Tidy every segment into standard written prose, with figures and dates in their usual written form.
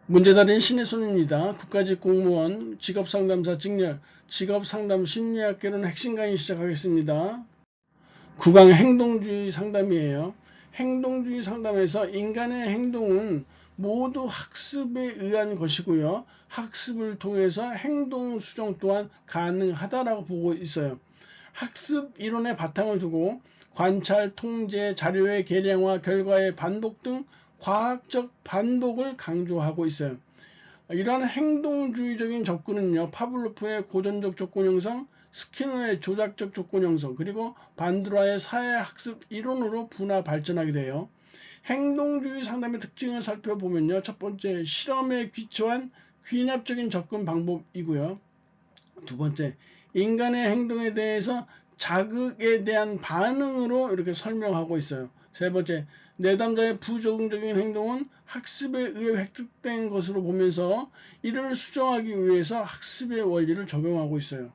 문제달인 신혜손입니다. 국가직 공무원 직업상담사 직렬 직업상담 심리학개론 핵심 강의 시작하겠습니다. 9강 행동주의 상담이에요. 행동주의 상담에서 인간의 행동은 모두 학습에 의한 것이고요. 학습을 통해서 행동 수정 또한 가능하다라고 보고 있어요. 학습 이론의 바탕을 두고 관찰, 통제, 자료의 계량화, 결과의 반복 등 과학적 반복을 강조하고 있어요. 이러한 행동주의적인 접근은요, 파블로프의 고전적 조건 형성, 스키너의 조작적 조건 형성, 그리고 반드라의 사회학습 이론으로 분화 발전하게 돼요. 행동주의 상담의 특징을 살펴보면요, 첫 번째, 실험에 기초한 귀납적인 접근 방법이고요. 두 번째, 인간의 행동에 대해서 자극에 대한 반응으로 이렇게 설명하고 있어요. 세 번째, 내담자의 부적응적인 행동은 학습에 의해 획득된 것으로 보면서 이를 수정하기 위해서 학습의 원리를 적용하고 있어요.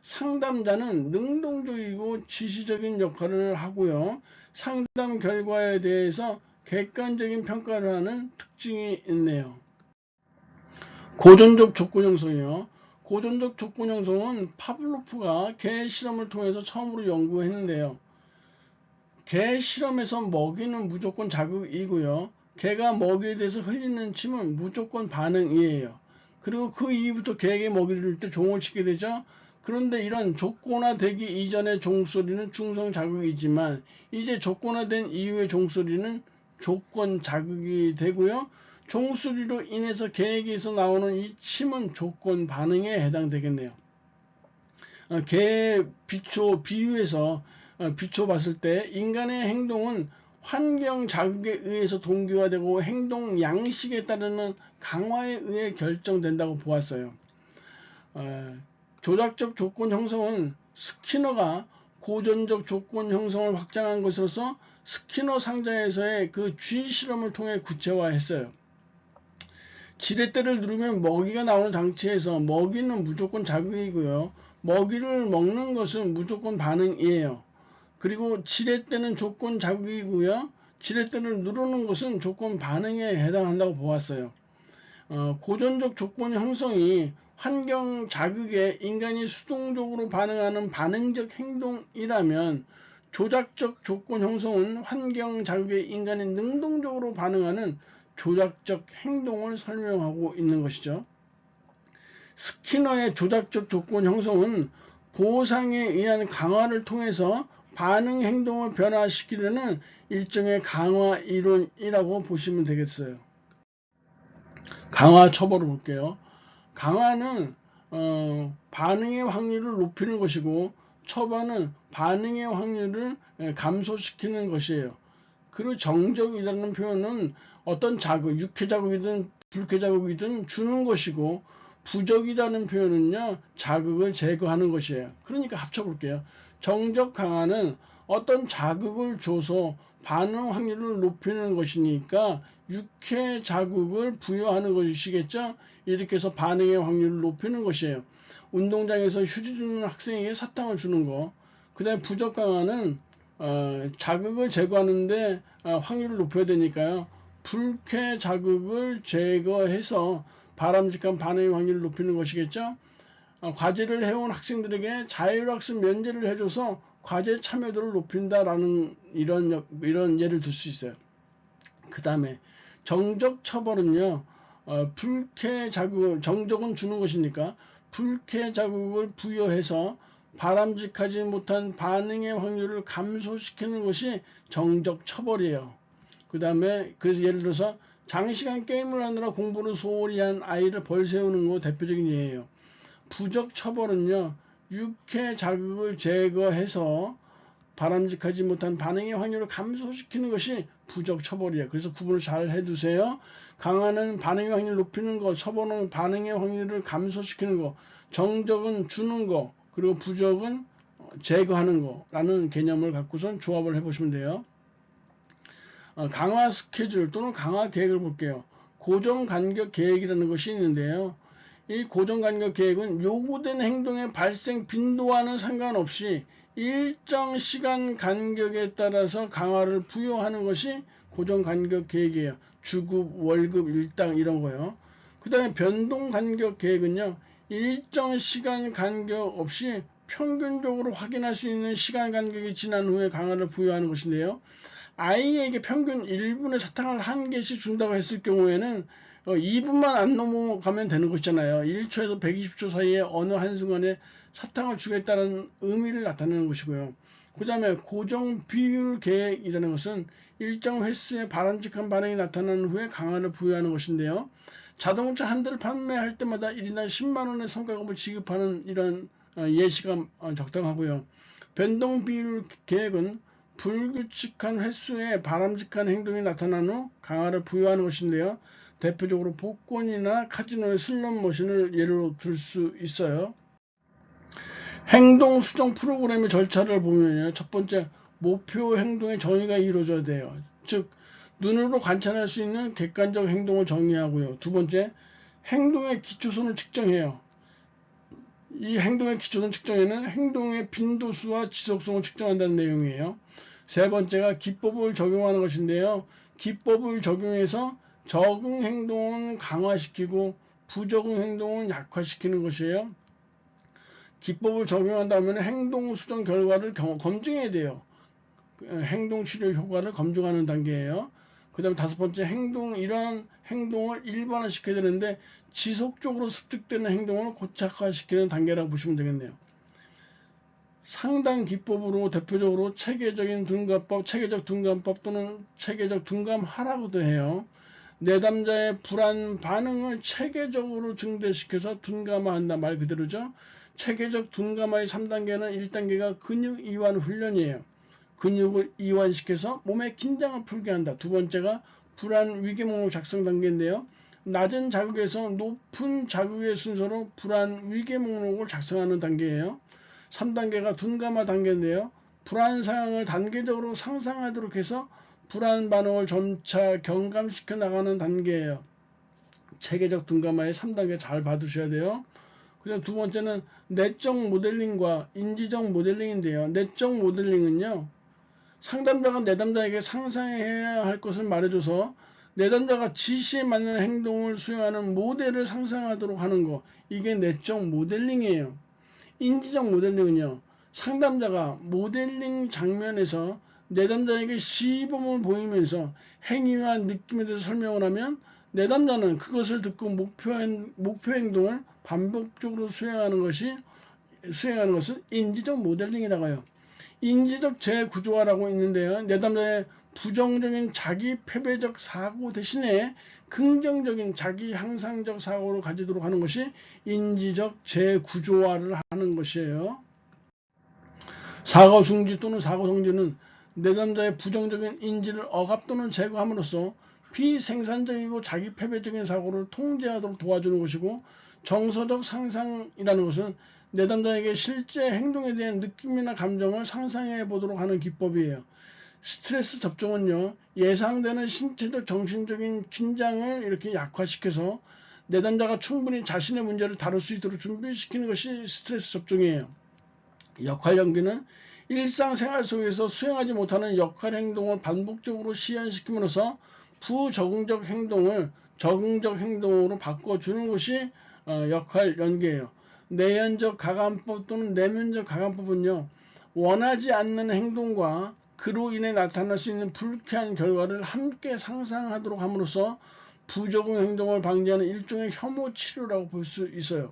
상담자는 능동적이고 지시적인 역할을 하고요. 상담 결과에 대해서 객관적인 평가를 하는 특징이 있네요. 고전적 조건 형성이요. 고전적 조건 형성은 파블로프가 개 실험을 통해서 처음으로 연구했는데요. 개 실험에서 먹이는 무조건 자극이고요. 개가 먹이에 대해서 흘리는 침은 무조건 반응이에요. 그리고 그 이후부터 개에게 먹이를 줄 때 종을 치게 되죠. 그런데 이런 조건화되기 이전의 종소리는 중성 자극이지만 이제 조건화된 이후의 종소리는 조건 자극이 되고요. 종소리로 인해서 개에게서 나오는 이 침은 조건 반응에 해당되겠네요. 개 비유해서 비춰봤을 때 인간의 행동은 환경 자극에 의해서 동기화되고 행동 양식에 따르는 강화에 의해 결정된다고 보았어요. 조작적 조건 형성은 스키너가 고전적 조건 형성을 확장한 것으로서 스키너 상자에서의 그 쥐 실험을 통해 구체화했어요. 지렛대를 누르면 먹이가 나오는 장치에서 먹이는 무조건 자극이고요. 먹이를 먹는 것은 무조건 반응이에요. 그리고 지렛대는 조건 자극이고요. 지렛대를 누르는 것은 조건 반응에 해당한다고 보았어요. 고전적 조건 형성이 환경 자극에 인간이 수동적으로 반응하는 반응적 행동이라면 조작적 조건 형성은 환경 자극에 인간이 능동적으로 반응하는 조작적 행동을 설명하고 있는 것이죠. 스키너의 조작적 조건 형성은 보상에 의한 강화를 통해서 반응 행동을 변화시키려는 일종의 강화 이론이라고 보시면 되겠어요. 강화 처벌을 볼게요. 강화는 반응의 확률을 높이는 것이고 처벌은 반응의 확률을 감소시키는 것이에요. 그리고 정적이라는 표현은 어떤 자극, 육해 자극이든 불쾌 자극이든 주는 것이고 부적이라는 표현은요, 자극을 제거하는 것이에요. 그러니까 합쳐볼게요. 정적 강화는 어떤 자극을 줘서 반응 확률을 높이는 것이니까 육해 자극을 부여하는 것이겠죠. 이렇게 해서 반응의 확률을 높이는 것이에요. 운동장에서 휴지 주는 학생에게 사탕을 주는 거. 그 다음에 부적 강화는 자극을 제거하는데 확률을 높여야 되니까요. 불쾌 자극을 제거해서 바람직한 반응의 확률을 높이는 것이겠죠. 과제를 해온 학생들에게 자율학습 면제를 해줘서 과제 참여도를 높인다라는 이런 예를 들 수 있어요. 그 다음에 정적 처벌은요, 불쾌 자극을, 정적은 주는 것이니까 불쾌 자극을 부여해서 바람직하지 못한 반응의 확률을 감소시키는 것이 정적 처벌이에요. 그 다음에 그래서 예를 들어서 장시간 게임을 하느라 공부를 소홀히 한 아이를 벌 세우는 거 대표적인 예예요. 부적 처벌은요, 육해 자극을 제거해서 바람직하지 못한 반응의 확률을 감소시키는 것이 부적 처벌이에요. 그래서 구분을 잘 해두세요. 강화는 반응의 확률을 높이는 거, 처벌은 반응의 확률을 감소시키는 거, 정적은 주는 거, 그리고 부적은 제거하는 거라는 개념을 갖고선 조합을 해보시면 돼요. 강화 스케줄 또는 강화 계획을 볼게요. 고정 간격 계획이라는 것이 있는데요. 이 고정 간격 계획은 요구된 행동의 발생 빈도와는 상관없이 일정 시간 간격에 따라서 강화를 부여하는 것이 고정 간격 계획이에요. 주급, 월급, 일당 이런 거요. 그 다음에 변동 간격 계획은요, 일정 시간 간격 없이 평균적으로 확인할 수 있는 시간 간격이 지난 후에 강화를 부여하는 것인데요. 아이에게 평균 1분의 사탕을 한 개씩 준다고 했을 경우에는 2분만 안 넘어가면 되는 것이잖아요. 1초에서 120초 사이에 어느 한순간에 사탕을 주겠다는 의미를 나타내는 것이고요. 그 다음에 고정 비율 계획이라는 것은 일정 횟수의 바람직한 반응이 나타난 후에 강화를 부여하는 것인데요. 자동차 한 대를 판매할 때마다 1인당 10만원의 성과급을 지급하는 이런 예시가 적당하고요. 변동 비율 계획은 불규칙한 횟수의 바람직한 행동이 나타난 후 강화를 부여하는 것인데요. 대표적으로 복권이나 카지노의 슬롯머신을 예로 들 수 있어요. 행동 수정 프로그램의 절차를 보면요. 첫 번째, 목표 행동의 정의가 이루어져야 돼요. 즉, 눈으로 관찰할 수 있는 객관적 행동을 정의하고요. 두 번째, 행동의 기초선을 측정해요. 이 행동의 기초선 측정에는 행동의 빈도수와 지속성을 측정한다는 내용이에요. 세 번째가 기법을 적용하는 것인데요. 기법을 적용해서 적응 행동은 강화시키고 부적응 행동은 약화시키는 것이에요. 기법을 적용한다면 행동 수정 결과를 검증해야 돼요. 행동 치료 효과를 검증하는 단계예요. 그 다음에 다섯 번째, 이러한 행동을 일반화시켜야 되는데 지속적으로 습득되는 행동을 고착화시키는 단계라고 보시면 되겠네요. 상당 기법으로 대표적으로 체계적인 둔감법, 체계적 둔감법 또는 체계적 둔감하라고도 해요. 내담자의 불안 반응을 체계적으로 증대시켜서 둔감화한다 말 그대로죠. 체계적 둔감화의 3단계는 1단계가 근육 이완 훈련이에요. 근육을 이완시켜서 몸의 긴장을 풀게 한다. 두 번째가 불안 위계 목록 작성 단계인데요. 낮은 자극에서 높은 자극의 순서로 불안 위계 목록을 작성하는 단계예요. 3단계가 둔감화 단계인데요. 불안 상황을 단계적으로 상상하도록 해서 불안 반응을 점차 경감시켜 나가는 단계예요. 체계적 둔감화의 3단계 잘 봐두셔야 돼요. 그다음 두 번째는 내적 모델링과 인지적 모델링인데요. 내적 모델링은요, 상담자가 내담자에게 상상해야 할 것을 말해줘서 내담자가 지시에 맞는 행동을 수행하는 모델을 상상하도록 하는 거, 이게 내적 모델링이에요. 인지적 모델링은요, 상담자가 모델링 장면에서 내담자에게 시범을 보이면서 행위와 느낌에 대해서 설명을 하면 내담자는 그것을 듣고 목표 행동을 반복적으로 수행하는 것은 인지적 모델링이라고 해요. 인지적 재구조화라고 있는데요. 내담자의 부정적인 자기 패배적 사고 대신에 긍정적인 자기 향상적 사고를 가지도록 하는 것이 인지적 재구조화를 하는 것이에요. 사고 중지 또는 사고 정지는 내담자의 부정적인 인지를 억압 또는 제거함으로써 비생산적이고 자기 패배적인 사고를 통제하도록 도와주는 것이고, 정서적 상상이라는 것은 내담자에게 실제 행동에 대한 느낌이나 감정을 상상해 보도록 하는 기법이에요. 스트레스 접종은요, 예상되는 신체적 정신적인 긴장을 이렇게 약화시켜서 내담자가 충분히 자신의 문제를 다룰 수 있도록 준비시키는 것이 스트레스 접종이에요. 역할 연기는 일상생활 속에서 수행하지 못하는 역할 행동을 반복적으로 시연시킴으로써 부적응적 행동을 적응적 행동으로 바꿔주는 것이 역할 연계예요. 내연적 가감법 또는 내면적 가감법은요, 원하지 않는 행동과 그로 인해 나타날 수 있는 불쾌한 결과를 함께 상상하도록 함으로써 부적응 행동을 방지하는 일종의 혐오 치료라고 볼 수 있어요.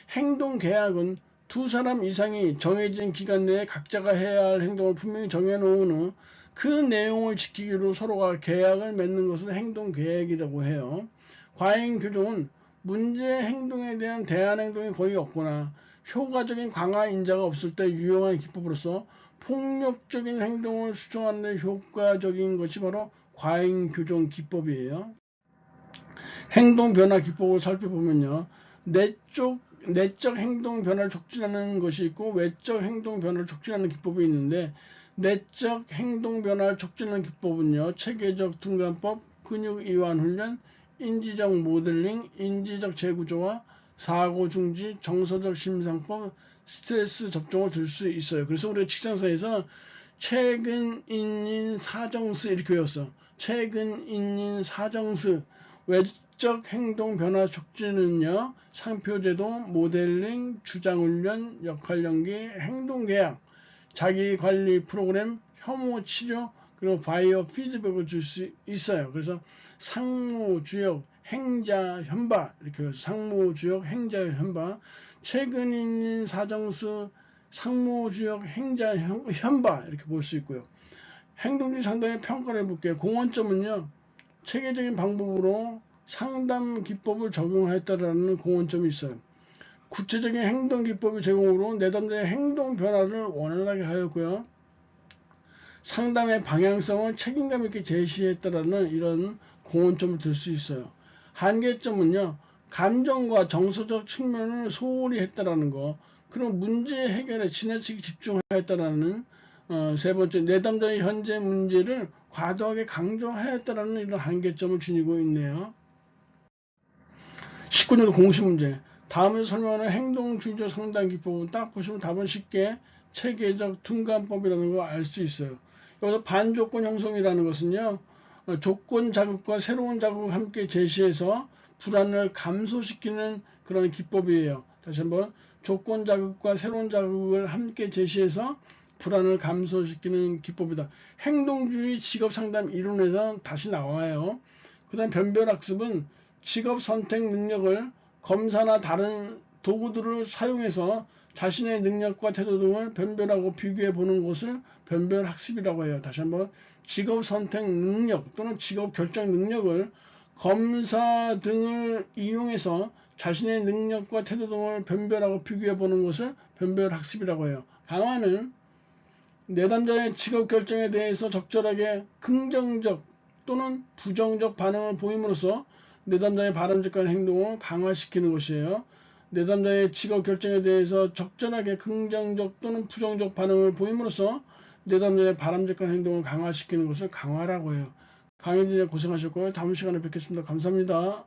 행동 계약은 두 사람 이상이 정해진 기간 내에 각자가 해야 할 행동을 분명히 정해놓은 후 그 내용을 지키기로 서로가 계약을 맺는 것을 행동 계획이라고 해요. 과잉 교정은 문제 행동에 대한 대안 행동이 거의 없거나 효과적인 강화 인자가 없을 때 유용한 기법으로서 폭력적인 행동을 수정하는 데 효과적인 것이 바로 과잉 교정 기법이에요. 행동 변화 기법을 살펴보면요, 내적 행동 변화를 촉진하는 것이 있고 외적 행동 변화를 촉진하는 기법이 있는데, 내적 행동 변화를 촉진하는 기법은요, 체계적 둔감법, 근육 이완 훈련, 인지적 모델링, 인지적 재구조화, 사고 중지, 정서적 심상법, 스트레스 접종을 들 수 있어요. 그래서 우리가 직장사에서 최근 인인 사정스 이렇게 외웠어. 최근 인인 사정스, 극적 행동 변화 촉진은요, 상표제도, 모델링, 주장훈련, 역할연기, 행동계약, 자기관리 프로그램, 혐오 치료, 그리고 바이오 피드백을 줄 수 있어요. 그래서 상무주역, 행자, 현바, 이렇게 해서 상무주역, 행자, 현바, 최근 있는 사정수, 상무주역, 행자, 현바, 이렇게 볼 수 있고요. 행동주의 상담의 평가를 해볼게요. 공헌점은요, 체계적인 방법으로 상담 기법을 적용하였다라는 공헌점이 있어요. 구체적인 행동 기법의 제공으로 내담자의 행동 변화를 원활하게 하였고요. 상담의 방향성을 책임감 있게 제시했다라는 이런 공헌점을 들 수 있어요. 한계점은요, 감정과 정서적 측면을 소홀히 했다라는 거, 그런 문제 해결에 지나치게 집중하였다라는 세 번째, 내담자의 현재 문제를 과도하게 강조하였다라는 이런 한계점을 지니고 있네요. 19년 공식 문제. 다음에 설명하는 행동주의적 상담 기법은 딱 보시면 답은 쉽게 체계적 둔감법이라는 걸 알 수 있어요. 여기서 반조건 형성이라는 것은요, 조건 자극과 새로운 자극을 함께 제시해서 불안을 감소시키는 그런 기법이에요. 다시 한번, 조건 자극과 새로운 자극을 함께 제시해서 불안을 감소시키는 기법이다. 행동주의 직업상담 이론에서 다시 나와요. 그 다음 변별학습은 직업선택 능력을 검사나 다른 도구들을 사용해서 자신의 능력과 태도 등을 변별하고 비교해 보는 것을 변별학습이라고 해요. 다시 한번, 직업선택 능력 또는 직업결정 능력을 검사 등을 이용해서 자신의 능력과 태도 등을 변별하고 비교해 보는 것을 변별학습이라고 해요. 강화는 내담자의 직업결정에 대해서 적절하게 긍정적 또는 부정적 반응을 보임으로써 내담자의 바람직한 행동을 강화시키는 것이에요. 내담자의 직업결정에 대해서 적절하게 긍정적 또는 부정적 반응을 보임으로써 내담자의 바람직한 행동을 강화시키는 것을 강화라고 해요. 강의진에 고생하셨고요. 다음 시간에 뵙겠습니다. 감사합니다.